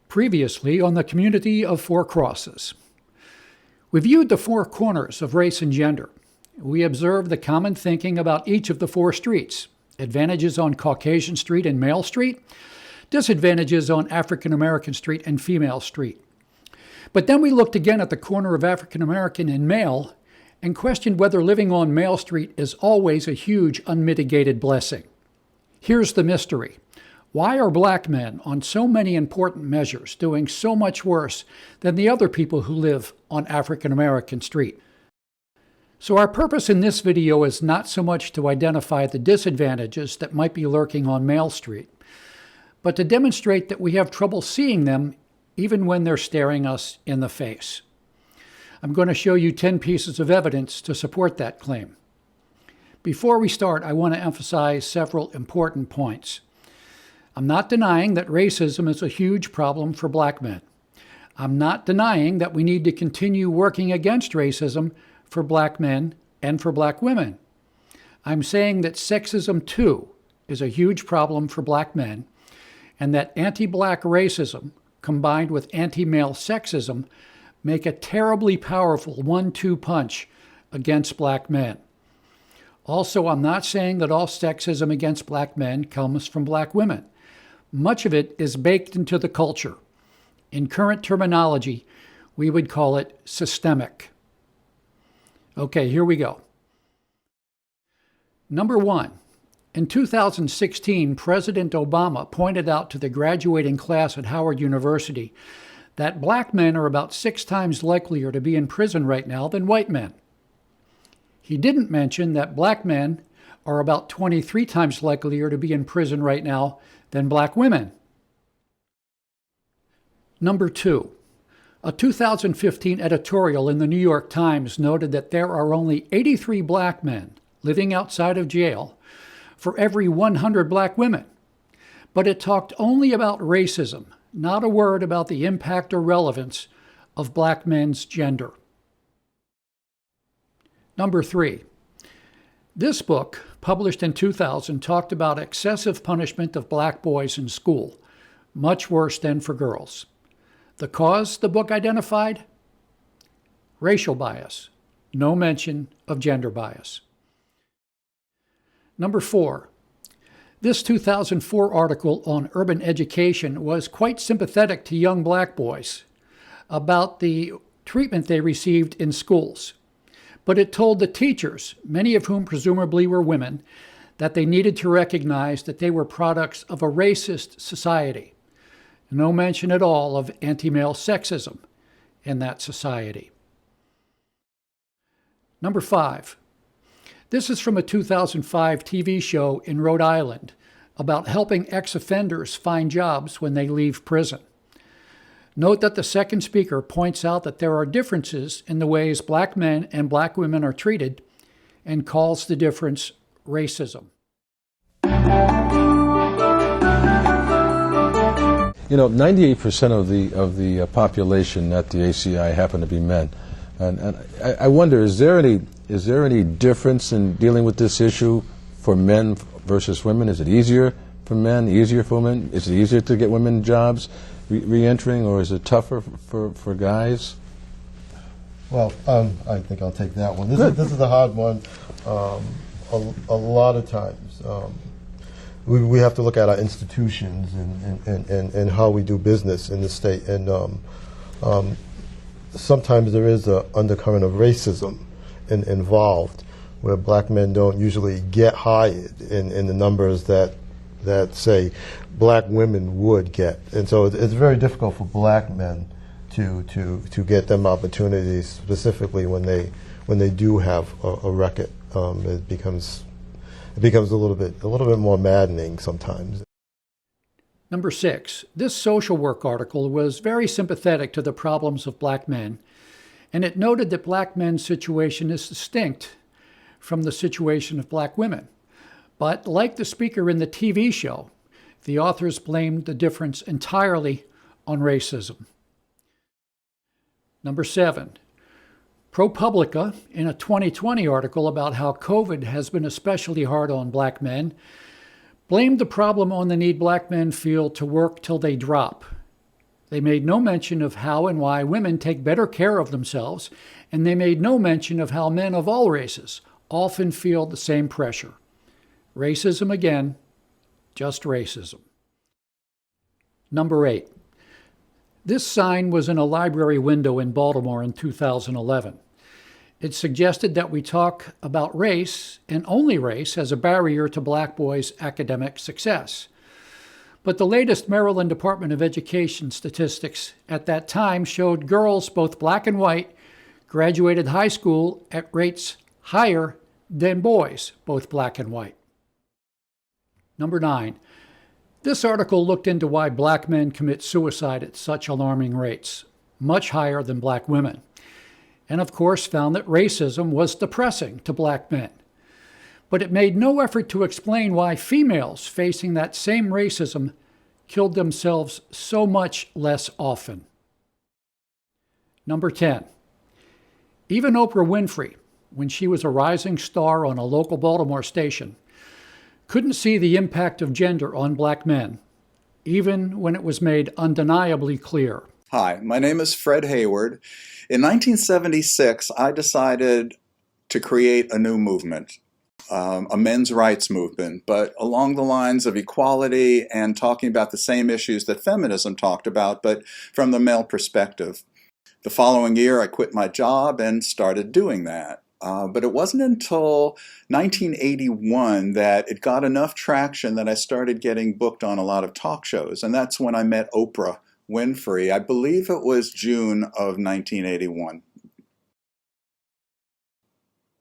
Previously on the community of Four Crosses. We viewed the four corners of race and gender. We observed the common thinking about each of the four streets: advantages on Caucasian Street and Male Street, disadvantages on African American Street and Female Street. But then we looked again at the corner of African American and Male and questioned whether living on Male Street is always a huge unmitigated blessing. Here's the mystery. Why are black men on so many important measures doing so much worse than the other people who live on African American Street? So our purpose in this video is not so much to identify the disadvantages that might be lurking on Male Street, but to demonstrate that we have trouble seeing them even when they're staring us in the face. I'm going to show you 10 pieces of evidence to support that claim. Before we start, I want to emphasize several important points. I'm not denying that racism is a huge problem for black men. I'm not denying that we need to continue working against racism for black men and for black women. I'm saying that sexism, too, is a huge problem for black men, and that anti-black racism combined with anti-male sexism make a terribly powerful 1-2 punch against black men. Also, I'm not saying that all sexism against black men comes from black women. Much of it is baked into the culture. In current terminology, we would call it systemic. Okay, here we go. Number one, in 2016, President Obama pointed out to the graduating class at Howard University that black men are about 6 times likelier to be in prison right now than white men. He didn't mention that black men are about 23 times likelier to be in prison right now than black women. Number two, a 2015 editorial in the New York Times noted that there are only 83 black men living outside of jail for every 100 black women. But it talked only about racism, not a word about the impact or relevance of black men's gender. Number three, this book, published in 2000, talked about excessive punishment of black boys in school, much worse than for girls. The cause the book identified? Racial bias, no mention of gender bias. Number four, this 2004 article on urban education was quite sympathetic to young black boys about the treatment they received in schools. But it told the teachers, many of whom presumably were women, that they needed to recognize that they were products of a racist society. No mention at all of anti-male sexism in that society. Number five, this is from a 2005 TV show in Rhode Island about helping ex-offenders find jobs when they leave prison. Note that the second speaker points out that there are differences in the ways black men and black women are treated and calls the difference racism. You know, 98% of the population at the ACI happen to be men, and I wonder, is there any difference in dealing with this issue for men versus women? Is it easier for men, easier for women? Is it easier to get women jobs re-entering, or is it tougher for guys? Well, I think I'll take that one. This is a hard one. A lot of times, we have to look at our institutions and how we do business in the state, and sometimes there is an undercurrent of racism involved, where black men don't usually get hired in the numbers that say black women would get, and so it's very difficult for black men to get them opportunities, specifically when they do have a record. It becomes a little bit more maddening sometimes. Number six, this social work article was very sympathetic to the problems of black men, and it noted that black men's situation is distinct from the situation of black women. But like the speaker in the TV show, the authors blamed the difference entirely on racism. Number seven, ProPublica, in a 2020 article about how COVID has been especially hard on black men, blamed the problem on the need black men feel to work till they drop. They made no mention of how and why women take better care of themselves, and they made no mention of how men of all races often feel the same pressure. Racism again, just racism. Number 8. This sign was in a library window in Baltimore in 2011. It suggested that we talk about race, and only race, as a barrier to black boys' academic success. But the latest Maryland Department of Education statistics at that time showed girls, both black and white, graduated high school at rates higher than boys, both black and white. Number 9. This article looked into why black men commit suicide at such alarming rates, much higher than black women, and of course found that racism was depressing to black men. But it made no effort to explain why females facing that same racism killed themselves so much less often. Number 10. Even Oprah Winfrey, when she was a rising star on a local Baltimore station, couldn't see the impact of gender on black men, even when it was made undeniably clear. Hi, my name is Fred Hayward. In 1976, I decided to create a new movement. A men's rights movement, but along the lines of equality and talking about the same issues that feminism talked about, but from the male perspective. The following year, I quit my job and started doing that. But it wasn't until 1981 that it got enough traction that I started getting booked on a lot of talk shows, and that's when I met Oprah Winfrey. I believe it was June of 1981.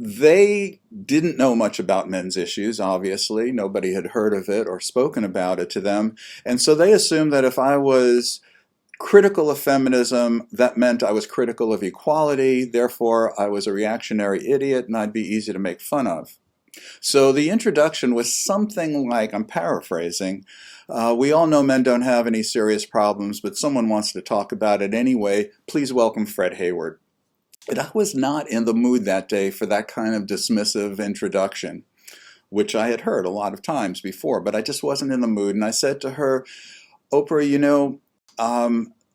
They didn't know much about men's issues, obviously. Nobody had heard of it or spoken about it to them. And so they assumed that if I was critical of feminism, that meant I was critical of equality. Therefore, I was a reactionary idiot and I'd be easy to make fun of. So the introduction was something like, I'm paraphrasing, we all know men don't have any serious problems, but someone wants to talk about it anyway. Please welcome Fred Hayward. And I was not in the mood that day for that kind of dismissive introduction, which I had heard a lot of times before, but I just wasn't in the mood. And I said to her, Oprah, you know,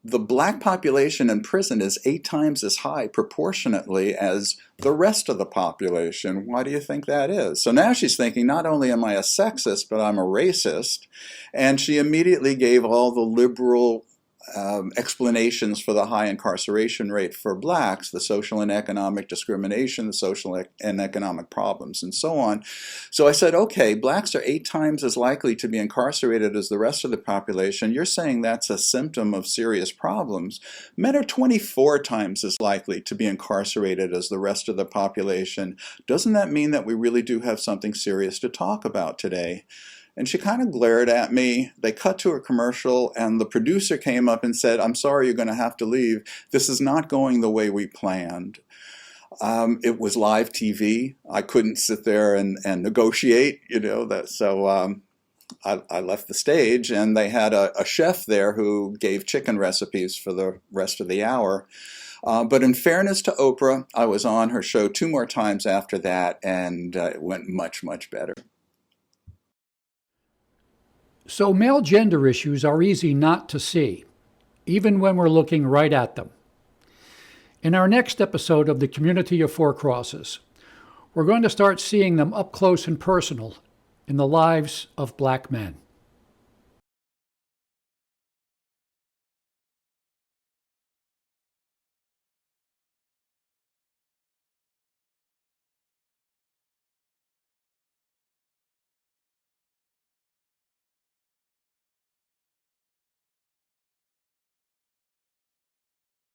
the black population in prison is 8 times as high proportionately as the rest of the population. Why do you think that is? So now she's thinking, not only am I a sexist, but I'm a racist. And she immediately gave all the liberal explanations for the high incarceration rate for blacks, the social and economic discrimination, the social and economic problems, and so on. So I said, okay, blacks are 8 times as likely to be incarcerated as the rest of the population. You're saying that's a symptom of serious problems. Men are 24 times as likely to be incarcerated as the rest of the population. Doesn't that mean that we really do have something serious to talk about today? And she kind of glared at me. They cut to a commercial, and the producer came up and said, I'm sorry, you're going to have to leave. This is not going the way we planned. It was live TV. I couldn't sit there and negotiate, you know. So I left the stage, and they had a chef there who gave chicken recipes for the rest of the hour. But in fairness to Oprah, I was on her show 2 more times after that, and it went much, much better. So male gender issues are easy not to see, even when we're looking right at them. In our next episode of the Community of Four Crosses, we're going to start seeing them up close and personal in the lives of black men.